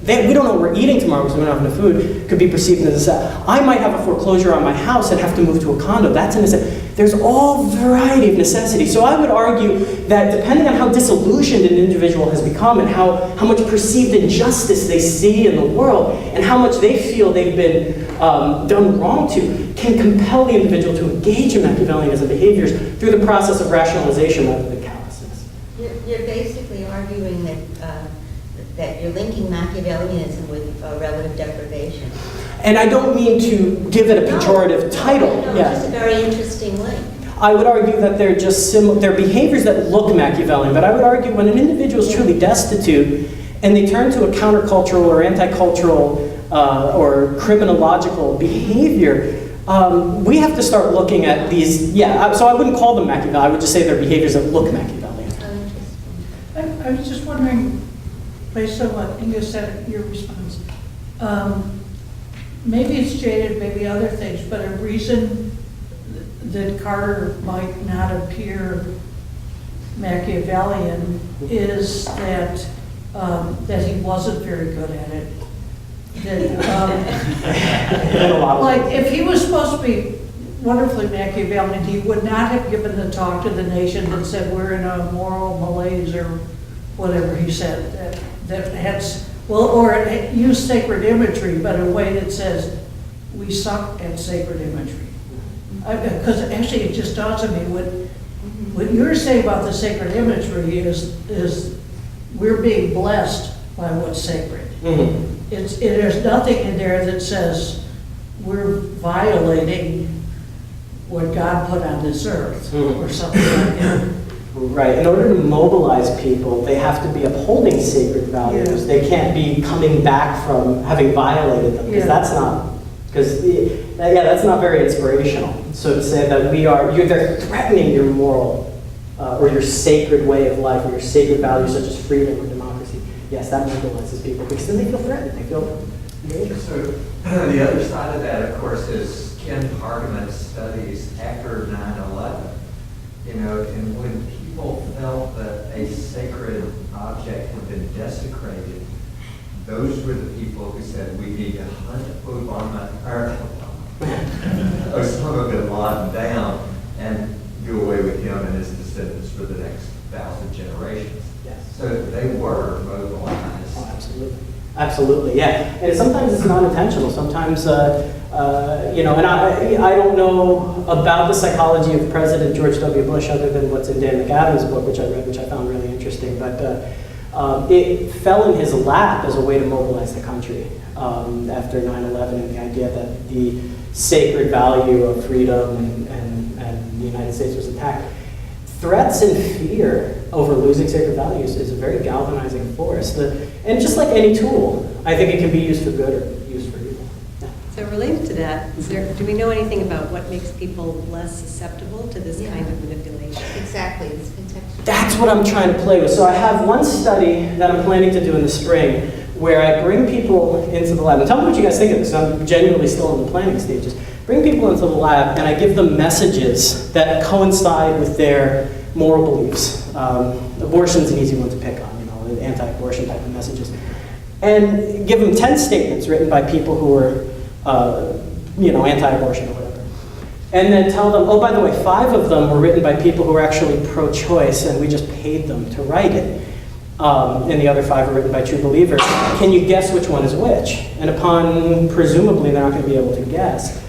We don't know what we're eating tomorrow because we don't have enough food, could be perceived as a... I might have a foreclosure on my house and have to move to a condo. That's a necessity. There's all variety of necessity. So I would argue that depending on how disillusioned an individual has become and how much perceived injustice they see in the world and how much they feel they've been done wrong to, can compel the individual to engage in Machiavellianism behaviors through the process of rationalization rather than callousness. You're basically arguing that you're linking Machiavellianism with relative deprivation. And I don't mean to give it a pejorative title. No, Yeah. It's just a very interesting link. I would argue that they're just they're behaviors that look Machiavellian, but I would argue when an individual is truly destitute and they turn to a countercultural or anti-cultural or criminological behavior, we have to start looking at these, so I wouldn't call them Machiavellian, I would just say they're behaviors that look Machiavellian. I was just wondering, based on what Inga said, your response, maybe it's jaded, maybe other things, but a reason that Carter might not appear Machiavellian is that he wasn't very good at it. Like, if he was supposed to be wonderfully Machiavellian, he would not have given the talk to the nation that said we're in a moral malaise or whatever he said. That has, or use sacred imagery, but in a way that says we suck at sacred imagery. Because actually it just dawns on me, What you're saying about the sacred imagery is we're being blessed by what's sacred. There's nothing in there that says we're violating what God put on this earth or something like that. Right. In order to mobilize people, they have to be upholding sacred values. Yeah. They can't be coming back from having violated them, because that's not very inspirational. So to say that they're threatening your moral or your sacred way of life, or your sacred values such as freedom or democracy, yes, that mobilizes people, because then they feel threatened. They feel dangerous. So the other side of that, of course, is Ken Pargament's studies after 9/11. And when people felt that a sacred object had been desecrated, those were the people who said, we need to hunt Osama bin Laden down and do away with him and his descendants for the next 1,000 generations. Yes. So they were mobilized. Oh, absolutely. Absolutely, yeah. And sometimes it's not intentional. Sometimes, and I don't know about the psychology of President George W. Bush other than what's in Dan McAdams' book, which I read, which I found really interesting. But it fell in his lap as a way to mobilize the country after 9/11, and the idea that the sacred value of freedom and the United States was attacked. Threats and fear over losing sacred values is a very galvanizing force. And just like any tool, I think it can be used for good or used for evil. Yeah. So related to that, do we know anything about what makes people less susceptible to this kind of manipulation? Exactly, it's contextual. That's what I'm trying to play with. So I have one study that I'm planning to do in the spring where I bring people into the lab. And tell me what you guys think of this. I'm genuinely still in the planning stages. Bring people into the lab and I give them messages that coincide with their moral beliefs. Abortion's an easy one to pick on, anti-abortion type of messages. And give them 10 statements written by people who are, anti-abortion or whatever. And then tell them, oh, by the way, 5 of them were written by people who are actually pro-choice, and we just paid them to write it. And the other 5 are written by true believers. Can you guess which one is which? And upon, presumably, they're not going to be able to guess,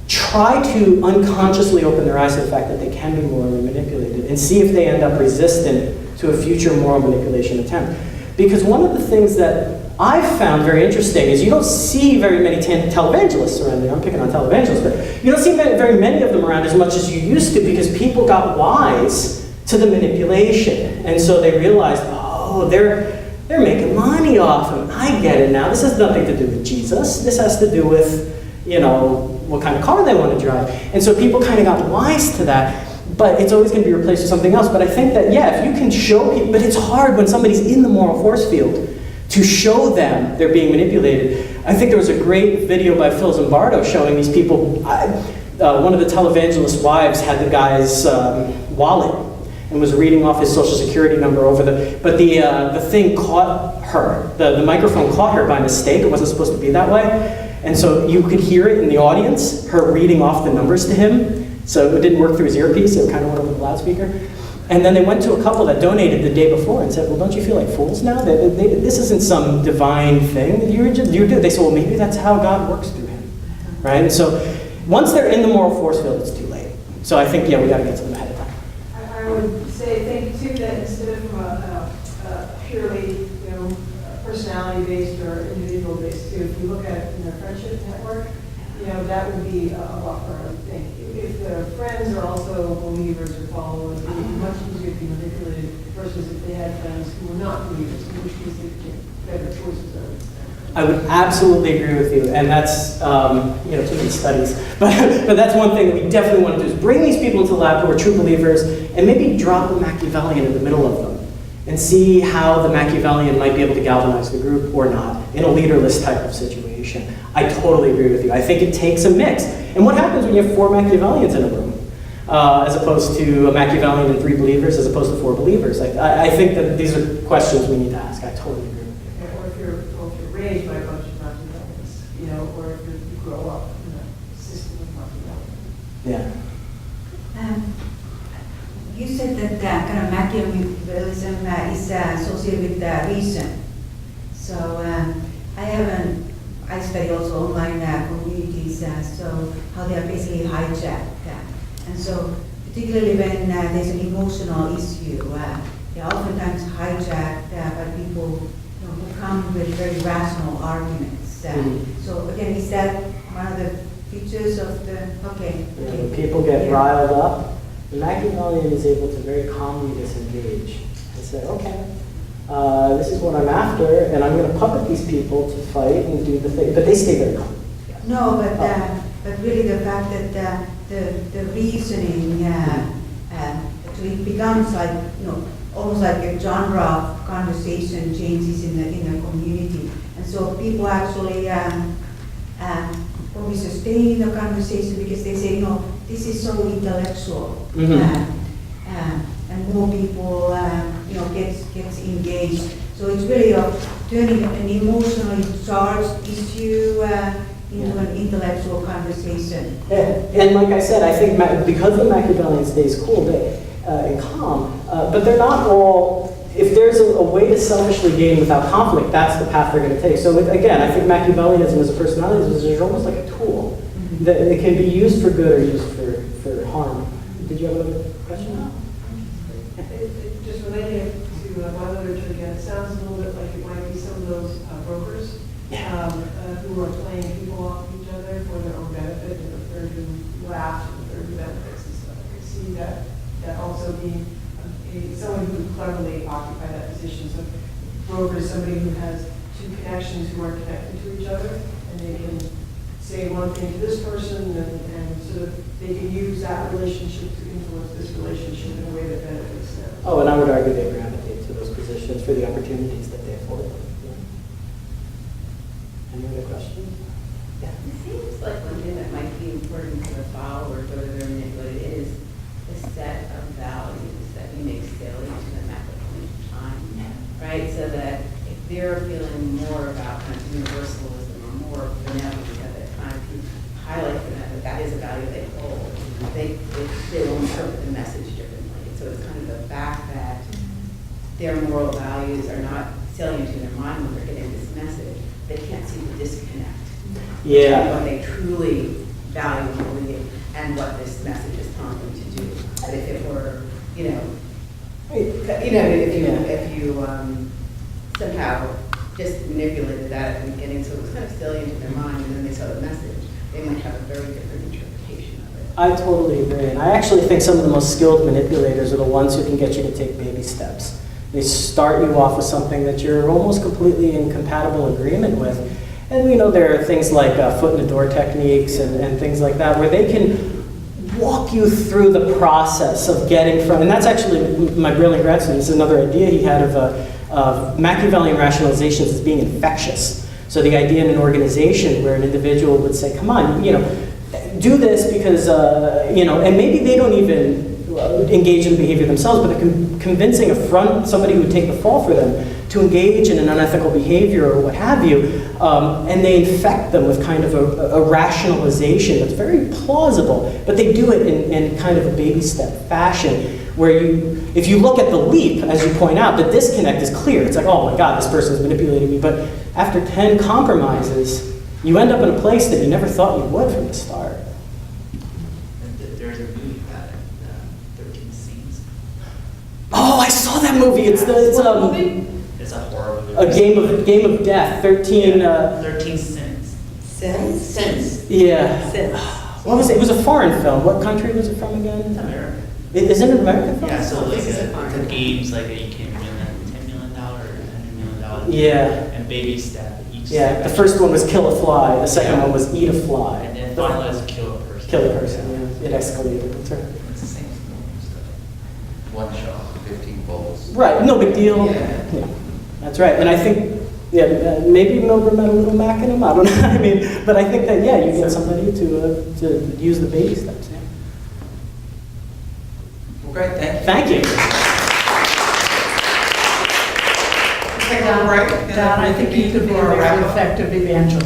try to unconsciously open their eyes to the fact that they can be morally manipulated and see if they end up resistant to a future moral manipulation attempt. Because one of the things that I've found very interesting is you don't see very many televangelists around there. I'm picking on televangelists, but you don't see very many of them around as much as you used to, because people got wise to the manipulation. And so they realized, oh, they're making money off him. I get it now. This has nothing to do with Jesus. This has to do with, what kind of car they want to drive. And so people kind of got wise to that. But it's always going to be replaced with something else. But I think that, if you can show people, but it's hard when somebody's in the moral force field to show them they're being manipulated. I think there was a great video by Phil Zimbardo showing these people. One of the televangelist wives had the guy's wallet and was reading off his social security number but the thing caught her. The microphone caught her by mistake. It wasn't supposed to be that way. And so you could hear it in the audience, her reading off the numbers to him. So it didn't work through his earpiece, it kind of went over the loudspeaker. And then they went to a couple that donated the day before and said, well, don't you feel like fools now? This isn't some divine thing. They said, well, maybe that's how God works through him, right? And so once they're in the moral force field, it's too late. So I think, we got to get to them ahead of time. I would say, thank you too, that instead of from a purely, personality-based or individual-based too, if you look at it in a friendship network, that would be a buffer, I would think. If the friends are also believers or followers, it would be much easier to be manipulated versus if they had friends who were not believers, in which case they could get better choices of it. I would absolutely agree with you, and that's, too many studies. But that's one thing that we definitely want to do is bring these people into the lab who are true believers and maybe drop a Machiavellian in the middle of them and see how the Machiavellian might be able to galvanize the group or not in a leaderless type of situation. I totally agree with you. I think it takes a mix. And what happens when you have 4 Machiavellians in a room, as opposed to a Machiavellian and 3 believers, as opposed to 4 believers? I think that these are questions we need to ask. I totally agree with you. Or if you're raised by a bunch of Machiavellians, or if you grow up in a system of Machiavellians. Yeah. You said that kind of Machiavellism is associated with reason. So I study also online communities, so how they are basically hijacked that. And so particularly when there's an emotional issue. They're oftentimes hijacked by people who come with very rational arguments. So again, is that one of the features of the, okay. When people get riled up, the Machiavellian is able to very calmly disengage and say, okay, this is what I'm after, and I'm going to puppet these people to fight and do the thing. But they stay very calm. No, but really the fact that the reasoning actually becomes like, almost like a genre of conversation changes in the community. And so people actually probably sustain the conversation because they say, this is so intellectual. And more people, gets engaged. So it's really turning an emotionally charged issue into an intellectual conversation. And like I said, I think because the Machiavellian stays cool and calm, but they're not all, if there's a way to selfishly gain without conflict, that's the path they're going to take. So again, I think Machiavellianism as a personality is almost like a tool that it can be used for good or used for harm. Did you have another question? No. Just relating it to my literature again, it sounds a little bit like it might be some of those brokers who are playing people off each other for their own benefit, and a third who laughs and a third who benefits and stuff. I could see that also being someone who would cleverly occupy that position. So broker is somebody who has two connections who are connected to each other, and they can say one thing to this person, and sort of they can use that relationship to influence this relationship in a way that benefits them. Oh, and I would argue they gravitate to those positions for the opportunities that they afford them. Any other questions? Yeah. It seems like one thing that might be important to the followers, whether they're manipulated, is the set of values that we make salient to them at the point of time, right? So that if they're feeling more about kind of universalism or more benevolence at that time, to highlight for them that that is a value they hold, they will interpret the message differently. So it's kind of the fact that their moral values are not salient in their mind when they're getting this message. They can't see the disconnect between what they truly value and believe and what this message is telling them to do. But if it were, if you somehow just manipulated that at the beginning, so it was kind of salient in their mind, and then they saw the message, they might have a very different interpretation of it. I totally agree. And I actually think some of the most skilled manipulators are the ones who can get you to take baby steps. They start you off with something that you're almost completely in compatible agreement with. And there are things like foot in the door techniques and things like that, where they can walk you through the process of getting from, and that's actually my brilliant grad student. This is another idea he had of Machiavellian rationalizations as being infectious. So the idea in an organization where an individual would say, come on, do this because, and maybe they don't even engage in behavior themselves, but convincing somebody who would take the fall for them to engage in an unethical behavior or what have you, and they infect them with kind of a rationalization that's very plausible, but they do it in kind of a baby step fashion, where if you look at the leap, as you point out, the disconnect is clear. It's like, oh my God, this person's manipulating me. But after 10 compromises, you end up in a place that you never thought you would from the start. There's a movie about it, 13 Scenes. Oh, I saw that movie. It's It's a horror movie. a game of death. 13. 13 Sins. Sins? Yeah. Sins. What was it? It was a foreign film. What country was it from again? It's America. Isn't it an American film? Yeah, so like This is a foreign the games like you can win $10 million or $100 million. Yeah. And baby step. Each Yeah. step The first one was kill a fly. The second Yeah. one was eat a fly. And then finally is kill a person. Kill a person. Yeah. It escalated. That's right. It's the same one shot, 15 bowls. Right. No big deal. Yeah. That's right. And I think, maybe Milgram had a little Mac in him. I don't know. But I think that you get somebody to use the baby steps. Yeah. Well, great, thank you. Thank you. Take a break. Don, I think you could be a very effective evangelist.